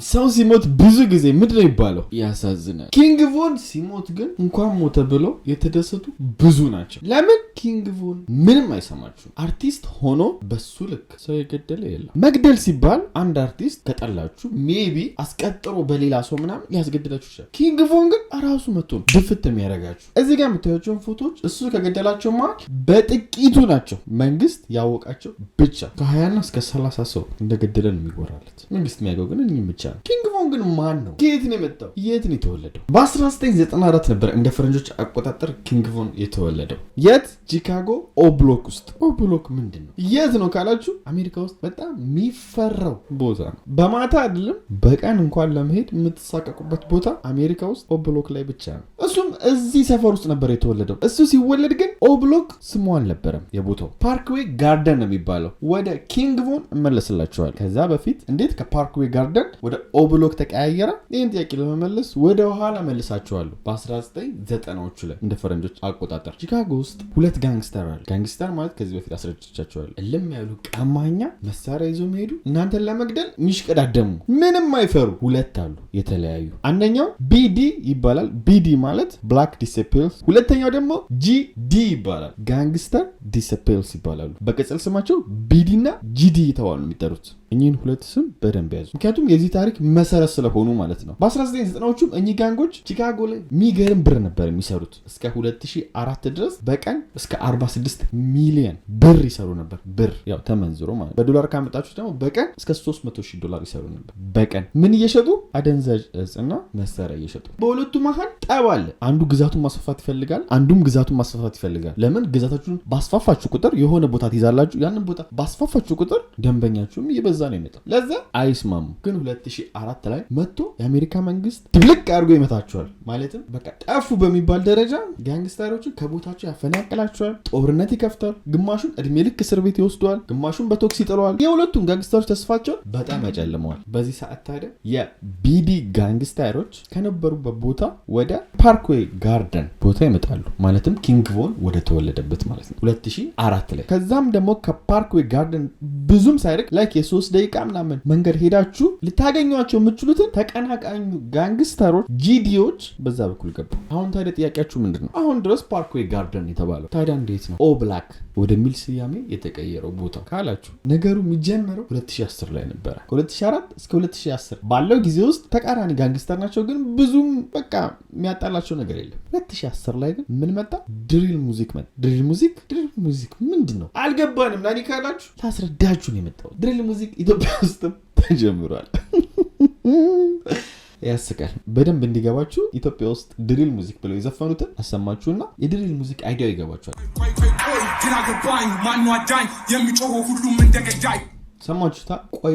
ሰው ሲሞት ብዙ ጊዜ ምንድነው ይባለው ያሳዝናል። ኪንግ ቮን ሲሞት ግን እንኳን ሞተ ብለው የተደሰቱ ብዙ ናቸው። ለምን? ኪንግ ቮን ምንም አይሰማችሁ አርቲስት ሆኖ በሱ ልክ ሰው የገደለ የለም። መግደል ሲባል አንድ አርቲስት ከጠላችሁ ሜቢ አስቀጥሮ በሌላ ሰው ምናምን ሊያስገድላችሁ ይችላል። ኪንግ ቮን ግን ራሱ መጥቶ ነው ድፍት የሚያደርጋችሁ። እዚህ ጋር የምታዩቸውን ፎቶዎች እሱ ከገደላቸው ማለት በጥቂቱ ናቸው። መንግስት ያወቃቸው ብቻ ከ20 እስከ 30 ሰው እንደገደለ ነው የሚወራለት። መንግስት የሚያውቀው ግን እኚህ ብቻ ነው። ኪንግ ቮን ግን ማን ነው? ከየት ነው የመጣው? የት ነው የተወለደው? በ1994 ነበር እንደ ፈረንጆች አቆጣጠር ኪንግ ቮን የተወለደው። የት? ቺካጎ ኦብሎክ ውስጥ። ኦብሎክ ምንድን ነው? የት ነው ካላችሁ አሜሪካ ውስጥ በጣም የሚፈራው ቦታ ነው። በማታ አይደለም በቀን እንኳን ለመሄድ የምትሳቀቁበት ቦታ አሜሪካ ውስጥ ኦብሎክ ላይ ብቻ ነው። እሱም እዚህ ሰፈር ውስጥ ነበር የተወለደው። እሱ ሲወለድ ግን ኦብሎክ ስሙ አልነበረም የቦታው፣ ፓርክዌይ ጋርደን ነው የሚባለው። ወደ ኪንግ ቮን እመለስላችኋል። ከዛ በፊት እንዴት ከፓርክዌይ ጋርደን ወደ ኦብሎክ ተቀያየረ? ይህን ጥያቄ ለመመለስ ወደ ኋላ መልሳችኋለሁ። በ1990ዎቹ ላይ እንደ ፈረንጆች አቆጣጠር ቺካጎ ውስጥ ሁለት ጋንግስተር አለ። ጋንግስተር ማለት ከዚህ በፊት አስረድቻችኋለሁ። እልም ያሉ ቀማኛ፣ መሳሪያ ይዞ የሚሄዱ እናንተን ለመግደል የሚሽቀዳደሙ ምንም አይፈሩ ሁለት አሉ የተለያዩ። አንደኛው ቢዲ ይባላል። ቢዲ ማለት ብላክ ዲሴፕልስ። ሁለተኛው ደግሞ ጂዲ ይባላል። ጋንግስተር ዲሴፕልስ ይባላሉ። በቅጽል ስማቸው ቢዲ እና ጂዲ የተባሉ ነው የሚጠሩት። እኚህን ሁለት ስም በደንብ ያዙ፣ ምክንያቱም የዚህ ታሪክ መሰረት ስለሆኑ ማለት ነው። በ1990ዎቹም እኚህ ጋንጎች ቺካጎ ላይ የሚገርም ብር ነበር የሚሰሩት። እስከ 2004 ድረስ በቀን እስከ 46 ሚሊዮን ብር ይሰሩ ነበር። ብር ያው ተመንዝሮ ማለት በዶላር ካመጣችሁ ደግሞ በቀን እስከ $300,000 ይሰሩ ነበር በቀን። ምን እየሸጡ? አደንዛዥ እጽና መሳሪያ እየሸጡ። በሁለቱ መሀል ጠብ አለ። አንዱ ግዛቱን ማስፋፋት ይፈልጋል፣ አንዱም ግዛቱን ማስፋፋት ይፈልጋል። ለምን? ግዛታችሁን ባስፋፋችሁ ቁጥር የሆነ ቦታ ትይዛላችሁ። ያንን ቦታ ባስፋፋችሁ ቁጥር ደንበኛችሁም እየበዛ ነው የሚመጣው። ለዛ አይስማሙ። ግን 2004 ላይ መጥቶ የአሜሪካ መንግስት ድብልቅ አድርጎ ይመታቸዋል። ማለትም በቃ ጠፉ በሚባል ደረጃ ጋንግስተሮችን ከቦታቸው ያፈናቅላቸዋል፣ ጦርነት ይከፍታል። ግማሹን እድሜ ልክ እስር ቤት ይወስደዋል፣ ግማሹን በቶክስ ይጥለዋል። የሁለቱም ጋንግስተሮች ተስፋቸው በጣም ያጨልመዋል። በዚህ ሰዓት ታዲያ የቢዲ ጋንግስተሮች ከነበሩበት ቦታ ወደ ፓርክዌይ ጋርደን ቦታ ይመጣሉ። ማለትም ኪንግ ቮን ወደ ተወለደበት ማለት ነው 2004 ላይ። ከዛም ደግሞ ከፓርክዌይ ጋርደን ብዙም ሳይርቅ ላይክ የ3 ደቂቃ ምናምን መንገድ ሄዳችሁ ልታገኟቸው የምትችሉትን ተቀናቃኙ ጋንግስተሮች ጂዲዎች በዛ በኩል ገቡ። አሁን ታዲያ ጥያቄያችሁ ምንድነው? አሁን ድረስ ፓርክዌይ ጋርደን የተባለው ታዲያ እንዴት ነው ኦብላክ ወደሚል ስያሜ የተቀየረው ቦታ ካላችሁ፣ ነገሩ የሚጀምረው 2010 ላይ ነበረ። ከ2004 እስከ 2010 ባለው ጊዜ ውስጥ ተቃራኒ ጋንግስተር ናቸው፣ ግን ብዙም በቃ የሚያጣላቸው ነገር የለም። 2010 ላይ ግን ምን መጣ? ድሪል ሙዚክ መጣ። ድሪል ሙዚክ ምንድን ነው አልገባንም። ናኒ ካላችሁ ታስረዳችሁ ነው የመጣው። ድሪል ሙዚክ ኢትዮጵያ ውስጥም ተጀምሯል። ያስቃል። በደንብ እንዲገባችሁ ኢትዮጵያ ውስጥ ድሪል ሙዚክ ብለው የዘፈኑትን አሰማችሁና የድሪል ሙዚክ አይዲያው ይገባችኋል። ሰማችሁታ? ቆይ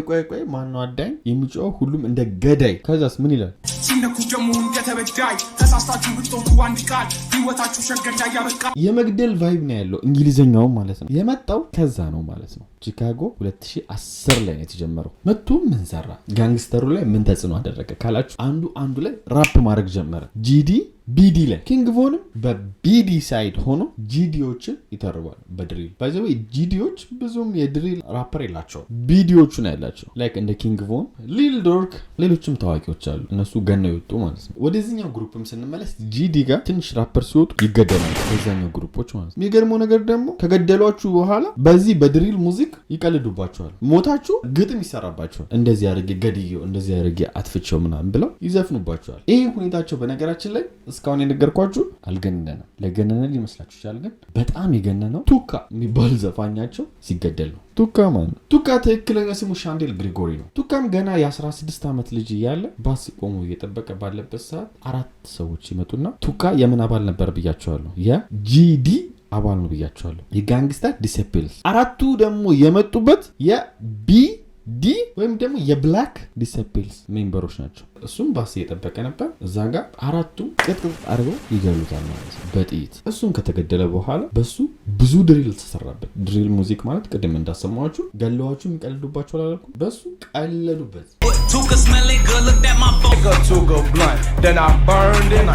ማነው አዳኝ? የሚጮህ ሁሉም እንደ ገዳይ። ከዛስ ምን ይላል? ሲነኩ ጀሙ እንደተበዳይ ተሳስታችሁ ብትወጡ አንድ ቃል ህይወታችሁ ሸገዳ ያበቃ። የመግደል ቫይብ ነው ያለው እንግሊዘኛው ማለት ነው። የመጣው ከዛ ነው ማለት ነው። ቺካጎ 2010 ላይ ነው የተጀመረው። መጥቶ ምን ሰራ? ጋንግስተሩ ላይ ምን ተጽዕኖ አደረገ ካላችሁ አንዱ ላይ ራፕ ማድረግ ጀመረ። ጂዲ ቢዲ ላይ። ኪንግ ቮንም በቢዲ ሳይድ ሆኖ ጂዲዎችን ይተርባሉ በድሪል። ባይ ዘ ዌይ ጂዲዎች ብዙም የድሪል ራፐር የላቸው፣ ቢዲዎቹ ነው ያላቸው። ላይክ እንደ ኪንግ ቮን፣ ሊል ዶርክ፣ ሌሎችም ታዋቂዎች አሉ። እነሱ ገነው ይወጡ ማለት ነው። ወደዚህኛው ግሩፕም ስንመለስ ጂዲ ጋር ትንሽ ራፐር ሲወጡ ይገደላሉ ከዛኛው ግሩፖች ማለት ነው። የሚገርመው ነገር ደግሞ ከገደሏችሁ በኋላ በዚህ በድሪል ሙዚክ ይቀልዱባቸዋል። ሞታችሁ ግጥም ይሰራባቸዋል። እንደዚህ አድርጌ ገድየው፣ እንደዚህ አድርጌ አጥፍቼው ምናምን ብለው ይዘፍኑባቸዋል። ይሄ ሁኔታቸው በነገራችን ላይ እስካሁን የነገርኳችሁ አልገነነም። ለገነነ ሊመስላችሁ ይችላል፣ ግን በጣም የገነነው ቱካ የሚባል ዘፋኛቸው ሲገደል ነው። ቱካ ማለት ነው። ቱካ ትክክለኛ ስሙ ሻንዴል ግሪጎሪ ነው። ቱካም ገና የ16 ዓመት ልጅ እያለ ባስ ቆሞ እየጠበቀ ባለበት ሰዓት 4 ሰዎች ይመጡና ቱካ የምን አባል ነበር ብያቸዋለሁ? የጂዲ አባል ነው ብያቸዋለሁ። የጋንግስተር ዲሴፕልስ። 4ቱ ደግሞ የመጡበት የቢዲ ወይም ደግሞ የብላክ ዲሴፕልስ ሜምበሮች ናቸው። እሱም ባስ እየጠበቀ ነበር። እዛ ጋር 4ቱ ቅጥቅጥ አድርገው ይገሉታል ማለት ነው በጥይት። እሱም ከተገደለ በኋላ በሱ ብዙ ድሪል ተሰራበት። ድሪል ሙዚክ ማለት ቅድም እንዳሰማችሁ ገለዋችሁ የሚቀልዱባቸው አላልኩም? በሱ ቀለዱበት። Took a smelling good, looked at my phone. Took a blunt, then I burned it.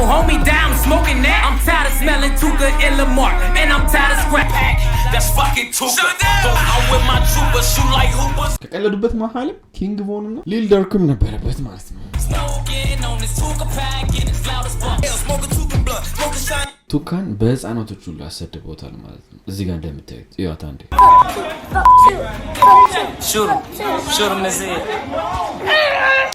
Hold me down, I'm smoking that. I'm tired of smelling Tuka in Lamar, and I'm tired of scrap pack. That's fucking Tuka. I'm with my troopers, shoot like hoopers. ከቀለዱበት መሀልም ኪንግ ቮን እና ሊል ደርክም ነበረበት ማለት ነው። ቱካን በህፃናቶች ሁሉ አሰድቦታል ማለት ነው። እዚህ ጋር እንደምታዩት ይዋታ እንዴ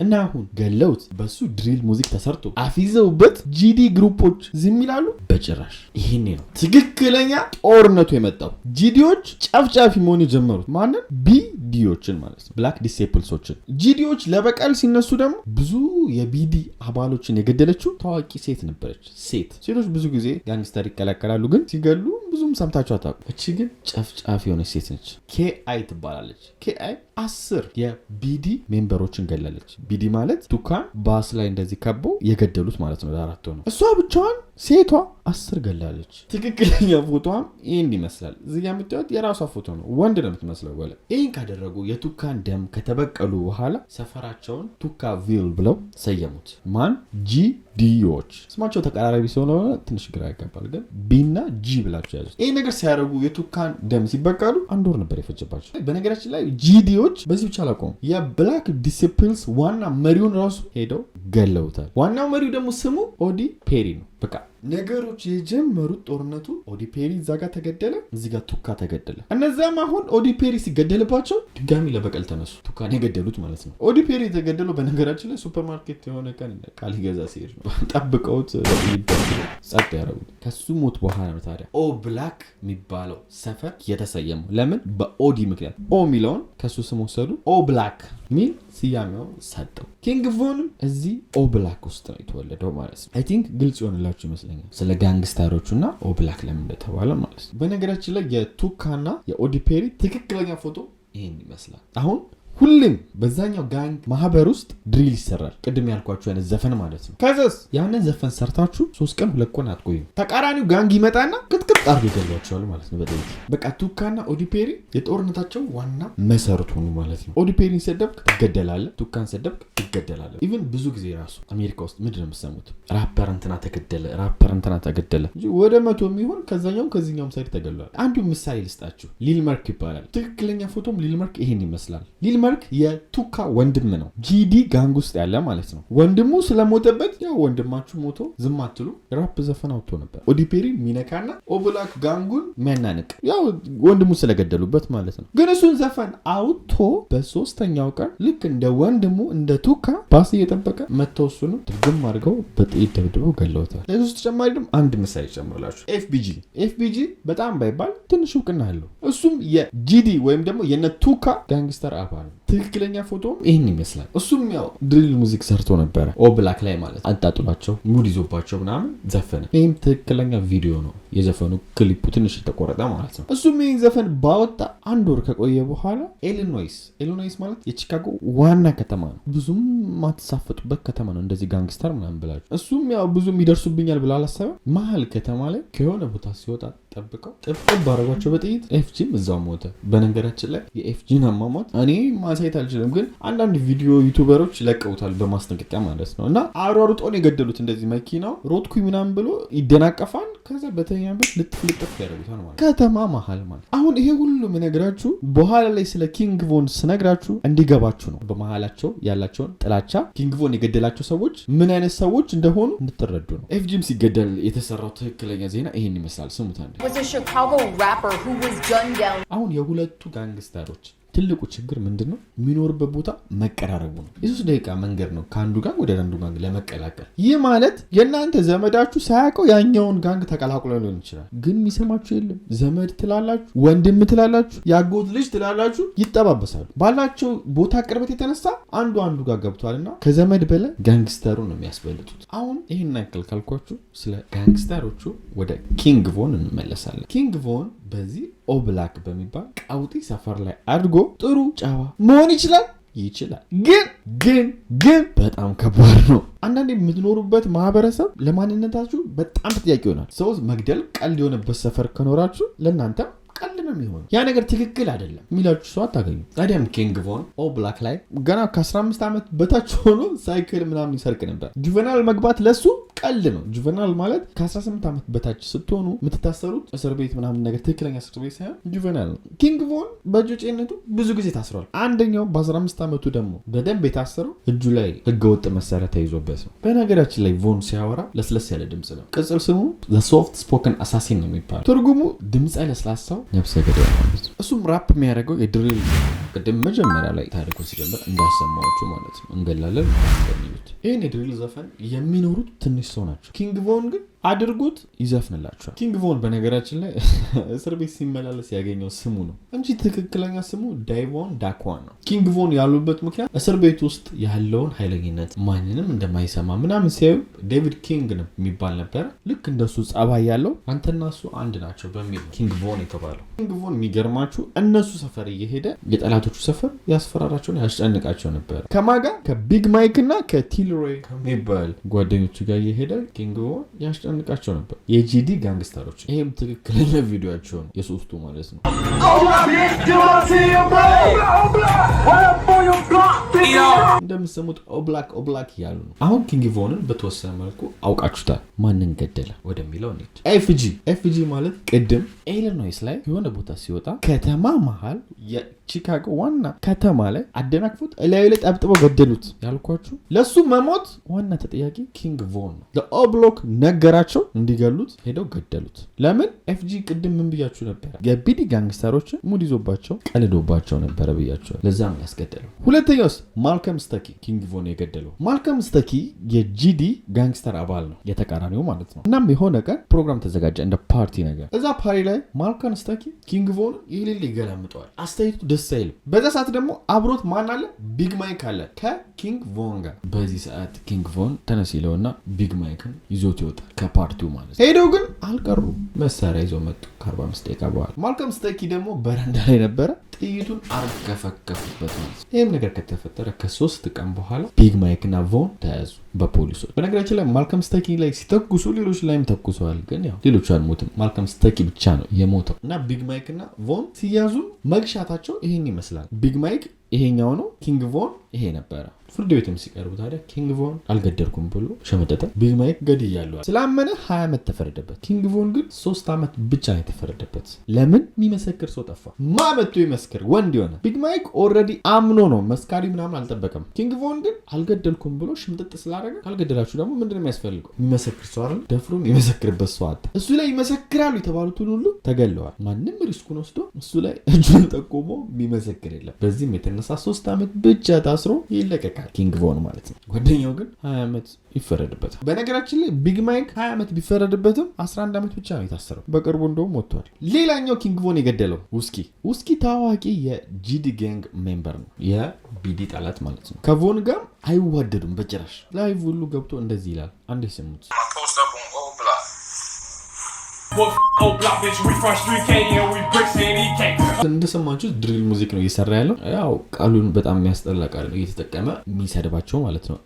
እና አሁን ገለውት በሱ ድሪል ሙዚክ ተሰርቶ አፊዘውበት ጂዲ ግሩፖች ዝም ይላሉ? በጭራሽ። ይሄኔ ነው ትክክለኛ ጦርነቱ የመጣው። ጂዲዎች ጨፍጫፊ መሆን የጀመሩት ማንን? ቢዲዎችን ማለት ነው፣ ብላክ ዲሴፕልሶችን። ጂዲዎች ለበቀል ሲነሱ ደግሞ ብዙ የቢዲ አባሎችን የገደለችው ታዋቂ ሴት ነበረች። ሴቶች ብዙ ጊዜ ጋንግስተር ይከላከላሉ፣ ግን ሲገሉ ብዙም ሰምታችሁ አታውቁ። እቺ ግን ጨፍጫፊ የሆነች ሴት ነች። ኬአይ ትባላለች። ኬአይ 10 የቢዲ ሜምበሮችን ገላለች። ቢዲ ማለት ቱካን ባስ ላይ እንደዚህ ከቦ የገደሉት ማለት ነው። ዳራቶ ነው። እሷ ብቻዋን ሴቷ 10 ገላለች። ትክክለኛ ፎቶዋም ይሄን ይመስላል። እዚህ ጋር የምታዩት የራሷ ፎቶ ነው። ወንድ ነው የምትመስለው። ወለ ይሄን ካደረጉ የቱካን ደም ከተበቀሉ በኋላ ሰፈራቸውን ቱካቪል ብለው ሰየሙት። ማን? ጂዲዎች። ስማቸው ተቀራራቢ ስለሆነ ትንሽ ግራ ያጋባል፣ ግን ቢና ጂ ብላችሁ ያዙ። ይሄ ነገር ሲያደርጉ የቱካን ደም ሲበቀሉ 1 ወር ነበር የፈጀባቸው። በነገራችን ላይ ጂዲዎች በዚህ ብቻ አላቆሙ። የብላክ ዲሲፕልስ ዋና መሪውን ራሱ ሄደው ገለውታል። ዋናው መሪው ደግሞ ስሙ ኦዲ ፔሪ ነው። በቃ ነገሮች የጀመሩት ጦርነቱ ኦዲ ፔሪ እዛ ጋር ተገደለ፣ እዚህ ጋር ቱካ ተገደለ። እነዛም አሁን ኦዲ ፔሪ ሲገደልባቸው ድጋሚ ለበቀል ተነሱ። ቱካን የገደሉት ማለት ነው። ኦዲ ፔሪ የተገደለው በነገራችን ላይ ሱፐርማርኬት የሆነ ቀን ቃል ይገዛ ሲሄድ ነው። ጠብቀውት ጸጥ ያደረጉት። ከሱ ሞት በኋላ ነው ታዲያ ኦ ብላክ የሚባለው ሰፈር የተሰየመው። ለምን? በኦዲ ምክንያት። ኦ የሚለውን ከሱ ስም ወሰዱ። ኦ ብላክ ሚል ስያሜው ሰጠው። ኪንግ ቮንም እዚህ ኦ ብላክ ውስጥ ነው የተወለደው ማለት ነው። አይ ቲንክ ግልጽ ይሆንላችሁ ይመስለኛል ስለ ጋንግስታሮቹና ኦ ብላክ ለምን እንደተባለ ማለት ነው። በነገራችን ላይ የቱካና የኦዲ ፔሪ ትክክለኛ ፎቶ ይሄን ይመስላል። አሁን ሁሌም በዛኛው ጋንግ ማህበር ውስጥ ድሪል ይሰራል። ቅድም ያልኳችሁ አይነት ዘፈን ማለት ነው። ከዛስ ያንን ዘፈን ሰርታችሁ 3 ቀን 2 ቀን አትቆዩ። ተቃራኒው ጋንግ ይመጣና ቅጥቅጥ አድርጎ ይገሏቸዋል ማለት ነው። በደንብ በቃ ቱካና ኦዲ ፔሪ የጦርነታቸው ዋና መሰረቱ ነው ማለት ነው። ኦዲ ፔሪን ሰደብክ ትገደላለህ፣ ቱካን ሰደብክ ትገደላለህ። ኢቭን ብዙ ጊዜ ራሱ አሜሪካ ውስጥ ምንድን ነው የምትሰሙት? ራፐር እንትና ተገደለ እንጂ ወደ 100 የሚሆን ከዛኛውም ሳይድ ተገሏል። አንዱ ምሳሌ ልስጣችሁ። ሊል መርክ ይባላል። ትክክለኛ ፎቶም ሊል መርክ ይሄን ይመስላል። ሊል መርክ የቱካ ወንድም ነው። ጂዲ ጋንግ ውስጥ ያለ ማለት ነው። ወንድሙ ስለሞተበት ያው ወንድማችሁ ሞቶ ዝም አትሉ ራፕ ዘፈን አውጥቶ ነበር። ኦዲ ፔሪ ሚነካና ኦብላክ ጋንጉን መናንቅ ያው ወንድሙ ስለገደሉበት ማለት ነው። ግን እሱን ዘፈን አውጥቶ በሶስተኛው ቀን ልክ እንደ ወንድሙ እንደ ቱካ ባስ እየጠበቀ መተው እሱንም ድርግም አድርገው በጥይት ደብድበው ገለውታል። ለዚህ ተጨማሪ ደግሞ አንድ ምሳሌ ጨምርላችሁ። ኤፍቢጂ በጣም ባይባል ትንሽ እውቅና አለው። እሱም የጂዲ ወይም ደግሞ የነ ቱካ ጋንግስተር አባል። ትክክለኛ ፎቶም ይህን ይመስላል። እሱም ያው ድሪል ሙዚክ ሰርቶ ነበረ ኦ ብላክ ላይ ማለት አጣጥሏቸው ሙድ ይዞባቸው ምናምን ዘፈነ። ይህም ትክክለኛ ቪዲዮ ነው። የዘፈኑ ክሊፑ ትንሽ የተቆረጠ ማለት ነው። እሱም ይህን ዘፈን ባወጣ 1 ወር ከቆየ በኋላ ኢሊኖይስ ማለት የቺካጎ ዋና ከተማ ነው። ብዙም ማትሳፈጡበት ከተማ ነው። እንደዚህ ጋንግስተር ምናምን ብላችሁ እሱም ያው ብዙም ይደርሱብኛል ብሎ አላሰበ። መሀል ከተማ ላይ ከሆነ ቦታ ሲወጣ ጠብቀው ጥብጥብ ባረጓቸው በጥይት ኤፍጂም እዛው ሞተ። በነገራችን ላይ የኤፍጂን አሟሟት እኔ ማሳየት አልችልም፣ ግን አንዳንድ ቪዲዮ ዩቲዩበሮች ለቀውታል በማስጠንቀቂያ ማለት ነው። እና አሯሩጦን የገደሉት እንደዚህ መኪናው ሮጥኩኝ ምናምን ብሎ ይደናቀፋል። ከዛ በተኛበት ልጥፍ ያደርጉታል ማለት ከተማ መሀል ማለት። አሁን ይሄ ሁሉ የምነግራችሁ በኋላ ላይ ስለ ኪንግ ቮን ስነግራችሁ እንዲገባችሁ ነው። በመሀላቸው ያላቸውን ጥላቻ ኪንግ ቮን የገደላቸው ሰዎች ምን አይነት ሰዎች እንደሆኑ እንድትረዱ ነው። ኤፍጂም ሲገደል የተሰራው ትክክለኛ ዜና ይሄን ይመስላል። ስሙት አንዴ። አሁን የሁለቱ ጋንግስተሮች ትልቁ ችግር ምንድነው? የሚኖርበት ቦታ መቀራረቡ ነው። የ3 ደቂቃ መንገድ ነው ከአንዱ ጋንግ ወደ አንዱ ጋንግ ለመቀላቀል። ይህ ማለት የእናንተ ዘመዳችሁ ሳያውቀው ያኛውን ጋንግ ተቀላቅሎ ሊሆን ይችላል፣ ግን የሚሰማችሁ የለም። ዘመድ ትላላችሁ፣ ወንድም ትላላችሁ፣ ያጎት ልጅ ትላላችሁ፣ ይጠባበሳሉ። ባላቸው ቦታ ቅርበት የተነሳ አንዱ ጋር ገብቷልና ከዘመድ በላይ ጋንግስተሩ ነው የሚያስበልጡት። አሁን ይህን ያክል ካልኳችሁ ስለ ጋንግስተሮቹ ወደ ኪንግ ቮን እንመለሳለን። ኪንግ ቮን በዚህ ኦብላክ በሚባል ቀውጢ ሰፈር ላይ አድጎ ጥሩ ጨዋ መሆን ይችላል። ግን በጣም ከባድ ነው። አንዳንዴ የምትኖሩበት ማህበረሰብ ለማንነታችሁ በጣም ተጠያቂ ይሆናል። ሰው መግደል ቀልድ የሆነበት ሰፈር ከኖራችሁ ለእናንተ ቀልድ ነው የሚሆነው። ያ ነገር ትክክል አይደለም የሚላችሁ ሰው አታገኙ። ታዲያም ኪንግ ቮን ኦ ብላክ ላይ ገና ከ15 ዓመት በታች ሆኖ ሳይክል ምናምን ይሰርቅ ነበር። ጁቨናል መግባት ለሱ ቀልድ ነው። ጁቨናል ማለት ከ18 ዓመት በታች ስትሆኑ የምትታሰሩት እስር ቤት ምናምን ነገር ትክክለኛ እስር ቤት ሳይሆን ጁቨናል ነው። ኪንግ ቮን በእጮኝነቱ ብዙ ጊዜ ታስሯል። አንደኛው በ15 ዓመቱ ደግሞ በደንብ የታሰረው እጁ ላይ ህገወጥ መሳሪያ ተይዞበት ነው። በነገራችን ላይ ቮን ሲያወራ ለስለስ ያለ ድምጽ ነው። ቅጽል ስሙ ዘ ሶፍት ስፖከን አሳሲን ነው የሚባለው። ትርጉሙ ድምጽ ለስላሳው ነፍሰ ገዳይ ማለት ነው። እሱም ራፕ የሚያደርገው የድሪል ቅድም መጀመሪያ ላይ ታሪኩን ሲጀምር እንዳሰማችሁ ማለት ነው። እንገላለን እንደሚሉት ይህን የድሪል ዘፈን የሚኖሩት ትንሽ ሰው ናቸው። ኪንግ ቮን ግን አድርጉት ይዘፍንላቸዋል። ኪንግ ቮን በነገራችን ላይ እስር ቤት ሲመላለስ ያገኘው ስሙ ነው እንጂ ትክክለኛ ስሙ ዳይቮን ዳኳን ነው። ኪንግ ቮን ያሉበት ምክንያት እስር ቤት ውስጥ ያለውን ኃይለኝነት ማንንም እንደማይሰማ ምናምን ሲያዩ ዴቪድ ኪንግ ነው የሚባል ነበር። ልክ እንደሱ ጸባይ ያለው አንተና እሱ አንድ ናቸው በሚል ኪንግ ቮን የተባለው። ኪንግ ቮን የሚገርማችሁ እነሱ ሰፈር እየሄደ የጠላቶቹ ሰፈር ያስፈራራቸውን ያስጨንቃቸው ነበር። ከማጋ ከቢግ ማይክ እና ከቲልሮይ ከሚባል ጓደኞቹ ጋር እየሄደ ኪንግ ቮን ያስጨንቃቸው ነበር። የጂዲ ጋንግስተሮች። ይሄም ትክክለኛ ቪዲዮአቸው ነው የሶስቱ ማለት ነው። እንደምትሰሙት ኦብላክ እያሉ ነው። አሁን ኪንግ ቮንን በተወሰነ መልኩ አውቃችሁታል። ማንን ገደለ ወደሚለው እንሂድ። ኤፍጂ ማለት ቅድም ኢሊኖይስ ላይ የሆነ ቦታ ሲወጣ ከተማ መሃል የቺካጎ ዋና ከተማ ላይ አደናቅፉት እላዩ ላይ ጠብጥበው ገደሉት ያልኳችሁ ለሱ መሞት ዋና ተጠያቂ ኪንግ ቮን ነው። ለኦብሎክ ነገራቸው እንዲገሉት ሄደው ገደሉት። ለምን? ኤፍጂ ቅድም ምን ብያችሁ ነበር? የቢዲ ጋንግስተሮችን ሙድ ይዞባቸው ቀልዶባቸው ነበረ ብያቸው። ለዛም ያስገደለው። ሁለተኛውስ ማልከም ስተኪ ኪንግ ቮን የገደለው። ማልከም ስተኪ የጂዲ ጋንግስተር አባል ነው፣ የተቃራኒው ማለት ነው። እናም የሆነ ቀን ፕሮግራም ተዘጋጀ እንደ ፓርቲ ነገር። እዛ ፓርቲ ላይ ማልከም ስተኪ ኪንግ ቮን ይሄ ይገላምጠዋል። አስተያየቱ ደስ አይልም። በዛ ሰዓት ደግሞ አብሮት ማን አለ? ቢግ ማይክ አለ ከኪንግ ቮን ጋር። በዚህ ሰዓት ኪንግ ቮን ተነስ ይለውና ቢግ ማይክን ይዞት ይወጣል ከፓርቲው ማለት ነው። ሄደው ግን አልቀሩ፣ መሳሪያ ይዘው መጡ ከ45 ደቂቃ በኋላ። ማልከም ስተኪ ደግሞ በረንዳ ላይ ነበረ። ጥይቱን አርገፈገፉበት ማለት ነው። ይህም ነገር ከተፈጠረ ከ3 ቀን በኋላ ቢግ ማይክ እና ቮን ተያዙ በፖሊሶች። በነገራችን ላይ ማልከም ስተኪ ላይ ሲተኩሱ ሌሎች ላይም ተኩሰዋል፣ ግን ያው ሌሎቹ አልሞትም። ማልከም ስተኪ ብቻ ነው የሞተው እና ቢግ ማይክ እና ቮን ሲያዙ መግሻታቸው ይሄን ይመስላል። ቢግ ማይክ ይሄኛው ነው፣ ኪንግ ቮን ይሄ ነበረ። ፍርድ ቤትም ሲቀርቡ ታዲያ ኪንግ ቮን አልገደልኩም ብሎ ሸመጠጠ። ቢግ ማይክ ገድያለሁ ስላመነ 20 ዓመት ተፈረደበት። ኪንግ ቮን ግን 3 ዓመት ብቻ ነው የተፈረደበት። ለምን? የሚመሰክር ሰው ጠፋ። ማመጡ ይመስክር ወንድ የሆነ ቢግ ማይክ ኦልሬዲ አምኖ ነው፣ መስካሪ ምናምን አልጠበቀም። ኪንግ ቮን ግን አልገደልኩም ብሎ ሽምጥጥ ስላደረገ ካልገደላችሁ ደግሞ ምንድነው የሚያስፈልገው? የሚመሰክር ሰው አይደል? ደፍሮ የሚመሰክርበት ሰው አጣ። እሱ ላይ ይመሰክራሉ የተባሉትን ሁሉ ተገለዋል። ማንም ሪስኩን ወስዶ እሱ ላይ እጁን ጠቆሞ የሚመሰክር የለም። በዚህም የተነሳ 3 ዓመት ብቻ ታስሮ ይለቀቃል ኪንግ ቮን ማለት ነው። ጓደኛው ግን 20 ዓመት ይፈረድበታል። በነገራችን ላይ ቢግ ማይክ 20 ዓመት ቢፈረድበትም 11 ዓመት ብቻ ነው የታሰረው። በቅርቡ እንደውም ወጥቷል። ሌላኛው ኪንግ ቮን የገደለው ውስኪ ታዋቂ የጂዲ ጋንግ ሜምበር ነው፣ የቢዲ ጠላት ማለት ነው። ከቮን ጋር አይዋደዱም በጭራሽ። ላይቭ ሁሉ ገብቶ እንደዚህ ይላል። አንዴ ስሙት። እንደሰማችሁ ድሪል ሙዚክ ነው እየሰራ ያለው። ያው ቃሉን በጣም የሚያስጠላ ቃል ነው እየተጠቀመ የሚሰድባቸው ማለት ነው።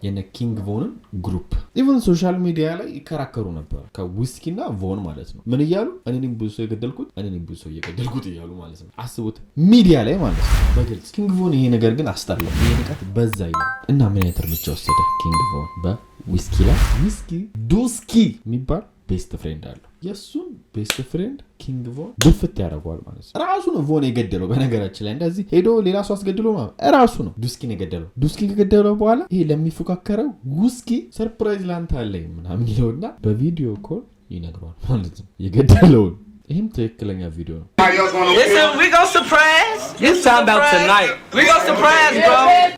የነ ኪንግ ቮንን ግሩፕ ኢቨን ሶሻል ሚዲያ ላይ ይከራከሩ ነበር ከዊስኪና ቮን ማለት ነው። ምን እያሉ? እኔንም ብዙ ሰው የገደልኩት፣ እኔንም ብዙ ሰው እየገደልኩት እያሉ ማለት ነው። አስቡት፣ ሚዲያ ላይ ማለት ነው በግልጽ። ኪንግ ቮን ይሄ ነገር ግን አስጠላው፣ ይሄ ንቀት በዛ ይላል እና ምን አይነት እርምጃ ወሰደ ኪንግ ቮን በዊስኪ ላይ? ዊስኪ ዱስኪ የሚባል ቤስት ፍሬንድ አለው። የሱን ቤስት ፍሬንድ ኪንግ ቮን ድፍት ያደርገዋል ማለት ነው። ራሱ ነው ቮን የገደለው። በነገራችን ላይ እንደዚህ ሄዶ ሌላ ሰው አስገድሎ ማለት ራሱ ነው ዱስኪን የገደለው። ዱስኪን ከገደለው በኋላ ይሄ ለሚፎካከረው ውስኪ ሰርፕራይዝ ላንተ አለኝ ምናምን ይለውና በቪዲዮ ኮል ይነግረዋል ማለት ነው የገደለውን። ይህም ትክክለኛ ቪዲዮ ነው።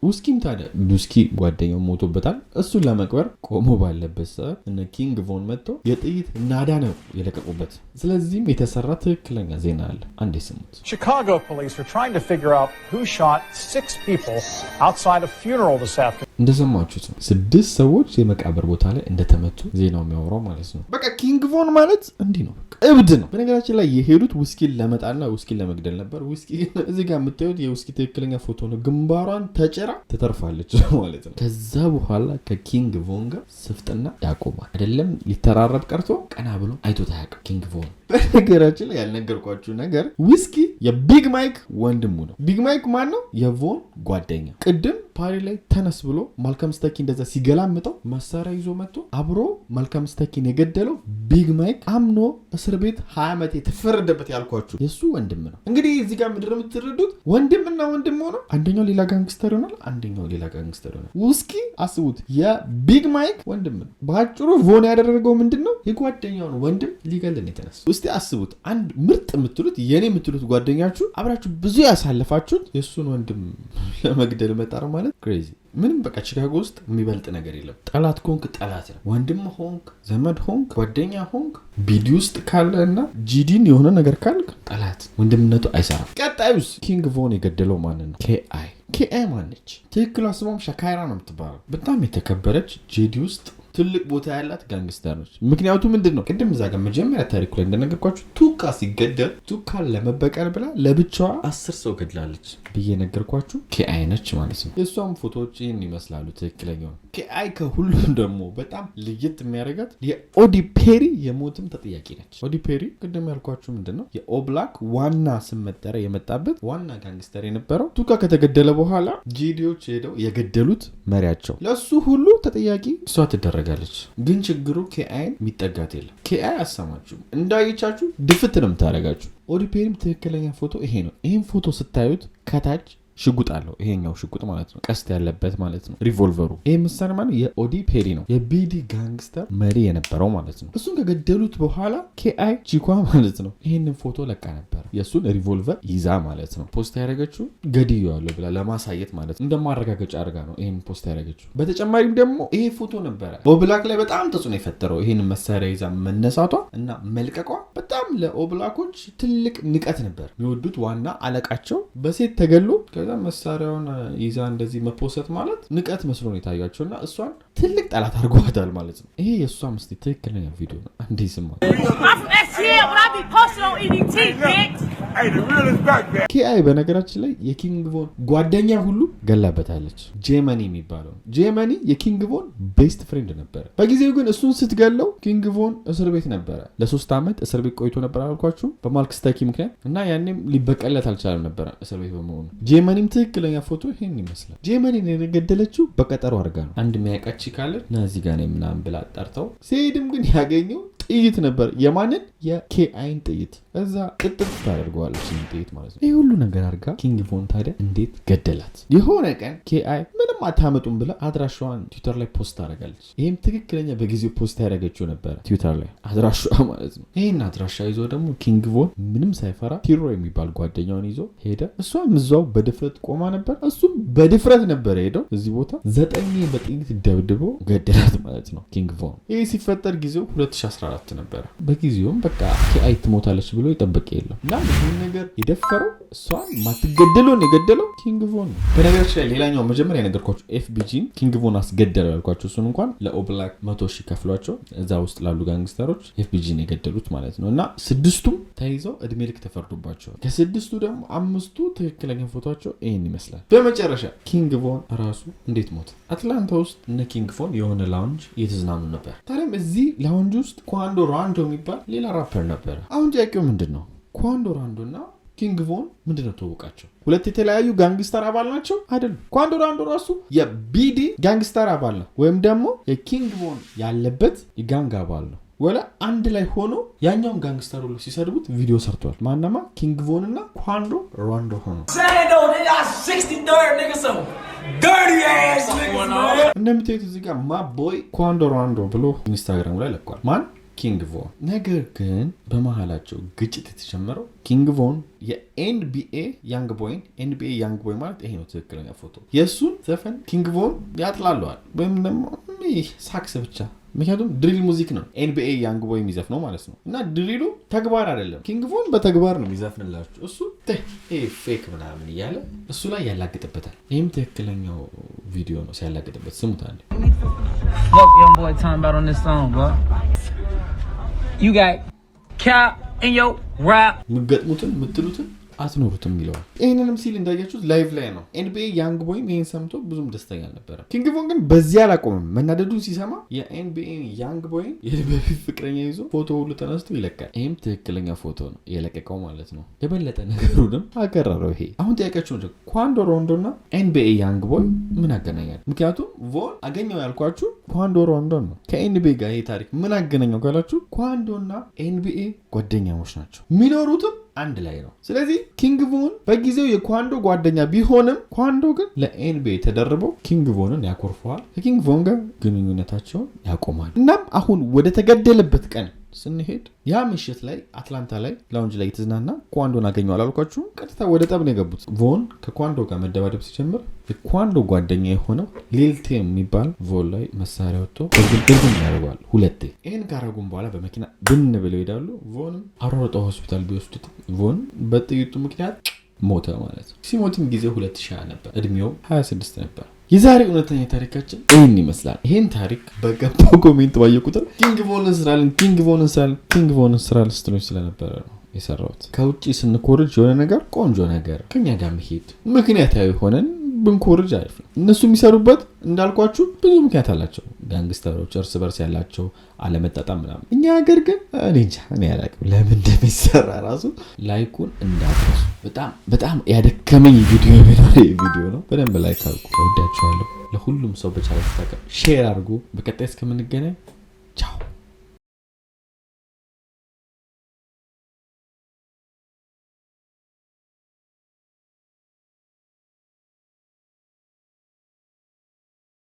ውስኪም ታዲያ ዱስኪ ጓደኛው ሞቶበታል። እሱን ለመቅበር ቆሞ ባለበት ሰዓት እነ ኪንግ ቮን መጥተው የጥይት ናዳ ነው የለቀቁበት። ስለዚህም የተሰራ ትክክለኛ ዜና አለ። አንዴ ስሙት። Chicago police are trying to figure out who shot 6 people outside a funeral this afternoon. እንደሰማችሁት ነው 6 ሰዎች የመቃብር ቦታ ላይ እንደተመቱ ዜናው የሚያወራው ማለት ነው። በቃ ኪንግ ቮን ማለት እንዲህ ነው፣ እብድ ነው። በነገራችን ላይ የሄዱት ውስኪን ለመጣና ውስኪን ለመግደል ነበር። ውስኪ እዚህ ጋር የምታዩት የውስኪ ትክክለኛ ፎቶ ነው። ግንባሯን ተጭራ ትተርፋለች ማለት ነው። ከዛ በኋላ ከኪንግ ቮን ጋር ስፍጥና ያቆማል። አይደለም ሊተራረብ ቀርቶ ቀና ብሎ አይቶት አያውቅም ኪንግ ቮን። በነገራችን ላይ ያልነገርኳችሁ ነገር ዊስኪ የቢግ ማይክ ወንድሙ ነው። ቢግ ማይክ ማን ነው? የቮን ጓደኛ። ቅድም ፓሪ ላይ ተነስ ብሎ ማልከም ስተኪ እንደዛ ሲገላምጠው መሳሪያ ይዞ መጥቶ አብሮ ማልከም ስተኪን የገደለው ቢግ ማይክ አምኖ እስር ቤት 20 ዓመት የተፈረደበት ያልኳችሁ የሱ ወንድም ነው። እንግዲህ እዚህ ጋር ምድር የምትረዱት ወንድምና ወንድም ሆኖ አንደኛው ሌላ ጋንግስተር ይሆናል፣ አንደኛው ሌላ ጋንግስተር ይሆናል። ውስኪ አስቡት የቢግ ማይክ ወንድም ነው። በአጭሩ ቮን ያደረገው ምንድነው? የጓደኛውን ወንድም ሊገልን የተነሳ። እስቲ አስቡት አንድ ምርጥ የምትሉት የኔ የምትሉት ጓደኛችሁ አብራችሁ ብዙ ያሳለፋችሁት የሱን ወንድም ለመግደል መጣር ማለት ክሬዚ። ምንም በቃ ቺካጎ ውስጥ የሚበልጥ ነገር የለም። ጠላት ኮንክ ጠላት ነው። ወንድም ሆንክ ዘመድ ሆንክ ጓደኛ ሆንክ ቢዲ ውስጥ ካለና ጂዲን የሆነ ነገር ካልክ ጠላት ወንድምነቱ አይሰራም። ቀጣዩስ ኪንግ ቮን የገደለው ማን ነው? ኬአይ ማነች? ትክክሏ ስሟም ሻካይራ ነው የምትባለው። በጣም የተከበረች ጄዲ ውስጥ ትልቅ ቦታ ያላት ጋንግስተር ነች። ምክንያቱ ምንድነው? ቅድም እዛ ጋር መጀመሪያ ታሪኩ ላይ እንደነገርኳችሁ ቱካ ሲገደል ቱካን ለመበቀል ብላ ለብቻዋ 10 ሰው ገድላለች ብዬ ነገርኳችሁ። ኬአይ ነች ማለት ነው። የሷም ፎቶዎች ይህን ይመስላሉ ትክክለኛው። ኬአይ ከሁሉም ደግሞ በጣም ለየት የሚያደርጋት የኦዲ ፔሪ የሞትም ተጠያቂ ነች። ኦዲ ፔሪ ቅድም ያልኳችሁ ምንድነው የኦብላክ ዋና ስም መጠሪያ የመጣበት ዋና ጋንግስተር የነበረው ቱካ ከተገደለ በኋላ ጂዲዎች ሄደው የገደሉት መሪያቸው ለሱ ሁሉ ተጠያቂ እሷ ትደረጋለች። ግን ችግሩ ኬአይን የሚጠጋት የለም። ኬአይ አሰማችሁ እንዳይቻችሁ ድፍት ነው የምታደርጋችሁ። ኦዲ ፔሪም ትክክለኛ ፎቶ ይሄ ነው። ይሄን ፎቶ ስታዩት ከታች ሽጉጥ አለው። ይሄኛው ሽጉጥ ማለት ነው ቀስት ያለበት ማለት ነው ሪቮልቨሩ። ይሄ ምሳሌ ማለት የኦዲ ፔሪ ነው የቢዲ ጋንግስተር መሪ የነበረው ማለት ነው። እሱን ከገደሉት በኋላ ኬአይ ቺኳ ማለት ነው ይሄንን ፎቶ ለቃ ነበር የሱን ሪቮልቨር ይዛ ማለት ነው። ፖስት ያደረገችው ገድዬዋለሁ ብላ ለማሳየት ማለት ነው እንደማረጋገጫ አድርጋ ነው ይሄን ፖስት ያደረገችው። በተጨማሪም ደግሞ ይሄ ፎቶ ነበረ ኦብላክ ላይ በጣም ተጽዕኖ የፈጠረው። ይሄን መሳሪያ ይዛ መነሳቷ እና መልቀቋ በጣም ለኦብላኮች ትልቅ ንቀት ነበር። የሚወዱት ዋና አለቃቸው በሴት ተገሎ ከዛ መሳሪያውን ይዛ እንደዚህ መፖሰት ማለት ንቀት መስሎ ነው የታያቸውና እሷን ትልቅ ጠላት አድርጓታል ማለት ነው። ይሄ የእሷ ምስቲ ትክክለኛ ቪዲዮ ነው። አንዴ ስማ። ኬአይ በነገራችን ላይ የኪንግ ቮን ጓደኛ ሁሉ ገላበታለች። ጄመኒ የሚባለው ጄመኒ የኪንግ ቮን ቤስት ፍሬንድ ነበረ። በጊዜው ግን እሱን ስትገለው ኪንግ ቮን እስር ቤት ነበረ። ለ3 ዓመት እስር ቤት ቆይቶ ነበር አልኳችሁ በማልክ ስታኪ ምክንያት እና ያኔም ሊበቀለት አልቻለም ነበረ እስር ቤት በመሆኑ። ጄመኒም ትክክለኛ ፎቶ ይሄን ይመስላል። ጄመኒን የገደለችው በቀጠሮ አድርጋ ነው። አንድ የሚያውቃች ካለ ና እዚህ ጋር ነው ምናምን ብላ ጠርተው ሲሄድም ግን ያገኘው ጥይት ነበር። የማንን? የኬአይን ጥይት። እዛ ጥጥፍ ታደርገዋለች ጥይት ማለት ነው። ይህ ሁሉ ነገር አድርጋ ኪንግ ቮን ታዲያ እንዴት ገደላት? የሆነ ቀን ኬአይ ምንም አታመጡም ብላ አድራሻዋን ትዊተር ላይ ፖስት ታደርጋለች። ይህም ትክክለኛ በጊዜው ፖስት ያደረገችው ነበረ ትዊተር ላይ አድራሻዋ ማለት ነው። ይህን አድራሻ ይዞ ደግሞ ኪንግ ቮን ምንም ሳይፈራ ቲሮ የሚባል ጓደኛውን ይዞ ሄደ። እሷም እዛው በድፍረት ቆማ ነበር። እሱም በድፍረት ነበር ሄደው እዚህ ቦታ 9 በጥይት ደብድቦ ገደላት ማለት ነው ኪንግ ቮን። ይህ ሲፈጠር ጊዜው 2014 ነበረ። በጊዜውም በቃ ኬአይ ትሞታለች ብሎ ይጠበቅ የለም እና ይህን ነገር የደፈረው እሷን ማትገደለውን የገደለው ኪንግ ቮን ነው። በነገራችን ላይ ሌላኛው መጀመሪያ የነገርኳችሁ ኤፍቢጂን ኪንግ ቮን አስገደለው ያልኳችሁ እሱን እንኳን ለኦብላክ 100,000 ከፍሏቸው እዛ ውስጥ ላሉ ጋንግስተሮች ኤፍቢጂን የገደሉት ማለት ነው እና 6ቱም ተይዘው እድሜ ልክ ተፈርዶባቸዋል። ከ6ቱ ደግሞ 5ቱ ትክክለኛ ፎቶቸው ይህን ይመስላል። በመጨረሻ ኪንግ ቮን ራሱ እንዴት ሞተ? አትላንታ ውስጥ እነ ኪንግ ቮን የሆነ ላውንጅ እየተዝናኑ ነበር። ታዲያም እዚህ ላውንጅ ውስጥ ኳንዶ ራንዶ የሚባል ሌላ ራፐር ነበረ። አሁን ጥያቄው ምንድን ነው? ኳንዶ ራንዶ እና ኪንግ ቮን ምንድነው ተወቃቸው? ሁለት የተለያዩ ጋንግስተር አባል ናቸው አይደለም? ኳንዶ ራንዶ ራሱ የቢዲ ጋንግስተር አባል ነው ወይም ደግሞ የኪንግ ቮን ያለበት የጋንግ አባል ነው። ወላ አንድ ላይ ሆኖ ያኛውን ጋንግስተር ሁሉ ሲሰድቡት ቪዲዮ ሰርተዋል። ማነማ? ኪንግ ቮን እና ኳንዶ ራንዶ ሆኖ እንደምታዩት እዚህ ጋር ማቦይ ኳንዶ ራንዶ ብሎ ኢንስታግራም ላይ ለቋል። ማን? ኪንግ ቮን። ነገር ግን በመሃላቸው ግጭት የተጀመረው ኪንግ ቮን የኤንቢኤ ያንግ ቦይን ኤንቢኤ ያንግ ቦይ ማለት ይሄ ነው ትክክለኛ ፎቶ። የእሱን ዘፈን ኪንግ ቮን ያጥላለዋል ወይም ደግሞ ሳክስ ብቻ ምክንያቱም ድሪል ሙዚክ ነው ኤንቢኤ ያንግ ቦይ የሚዘፍነው ማለት ነው እና ድሪሉ ተግባር አይደለም። ኪንግ ቮን በተግባር ነው የሚዘፍንላችሁ። እሱ ፌክ ምናምን እያለ እሱ ላይ ያላግጥበታል። ይህም ትክክለኛው ቪዲዮ ነው ሲያላግጥበት። ስሙት አንዴ። young boy talking about on this song, bro. You got cap in your rap. ምገጥሙትን ምትሉትን አትኖሩትም ይለዋል። ይህንንም ሲል እንዳያችሁት ላይቭ ላይ ነው። ኤንቢኤ ያንግ ቦይም ይህን ሰምቶ ብዙም ደስተኛ አልነበረም። ኪንግ ቮን ግን በዚህ አላቆምም። መናደዱን ሲሰማ የኤንቢኤ ያንግ ቦይም በፊት ፍቅረኛ ይዞ ፎቶ ሁሉ ተነስቶ ይለቃል። ይህም ትክክለኛ ፎቶ ነው የለቀቀው ማለት ነው። የበለጠ ነገሩንም አቀረረው። ይሄ አሁን ጥያቄያችሁ ነው፣ ኳንዶ ሮንዶ እና ኤንቢኤ ያንግ ቦይ ምን አገናኛል? ምክንያቱም ቮን አገኘው ያልኳችሁ ኳንዶ ሮንዶ ነው። ከኤንቢኤ ጋር ይሄ ታሪክ ምን አገናኘው ካላችሁ ኳንዶ እና ኤንቢኤ ጓደኛሞች ናቸው። የሚኖሩትም አንድ ላይ ነው። ስለዚህ ኪንግ ቮን በጊዜው የኳንዶ ጓደኛ ቢሆንም ኳንዶ ግን ለኤንቢኤ ተደርበው ኪንግ ቮንን ያኮርፈዋል። ከኪንግ ቮን ጋር ግንኙነታቸውን ያቆማል። እናም አሁን ወደ ተገደለበት ቀን ስንሄድ ያ ምሽት ላይ አትላንታ ላይ ላውንጅ ላይ የተዝናና ኳንዶን አገኘው አላልኳችሁ? ቀጥታ ወደ ጠብ ነው የገቡት። ቮን ከኳንዶ ጋር መደባደብ ሲጀምር የኳንዶ ጓደኛ የሆነው ሊልቴ የሚባል ቮን ላይ መሳሪያ ወጥቶ በግልግል ያደርገዋል ሁለቴ። ይህን ካረጉም በኋላ በመኪና ብን ብለው ይሄዳሉ። ቮንም አሯሯጠው ሆስፒታል ቢወስዱት ቮን በጥይቱ ምክንያት ሞተ ማለት ነው። ሲሞትም ጊዜ 2000 ነበር፣ እድሜው 26 ነበር። የዛሬ እውነተኛ ታሪካችን ይህን ይመስላል። ይህን ታሪክ በገባው ኮሜንት ባየ ቁጥር ኪንግ ቮንን ስራልን ስትሎች ስለነበረ ነው የሰራሁት። ከውጭ ስንኮርጅ የሆነ ነገር ቆንጆ ነገር ከኛ ጋር መሄድ ምክንያታዊ ሆነን ብንኮርጅ አሪፍ ነው። እነሱ የሚሰሩበት እንዳልኳችሁ ብዙ ምክንያት አላቸው። ጋንግስተሮች እርስ በርስ ያላቸው አለመጣጣም ምናምን። እኛ ሀገር ግን እኔ አላውቅም ለምን እንደሚሰራ ራሱ። ላይኩን እንዳትረሱ። በጣም ያደከመኝ ቪዲዮ ነው። በደንብ ላይክ አድርጉ። እወዳችኋለሁ። ለሁሉም ሰው በቻላችሁ ታውቁ ሼር አድርጉ። በቀጣይ እስከምንገናኝ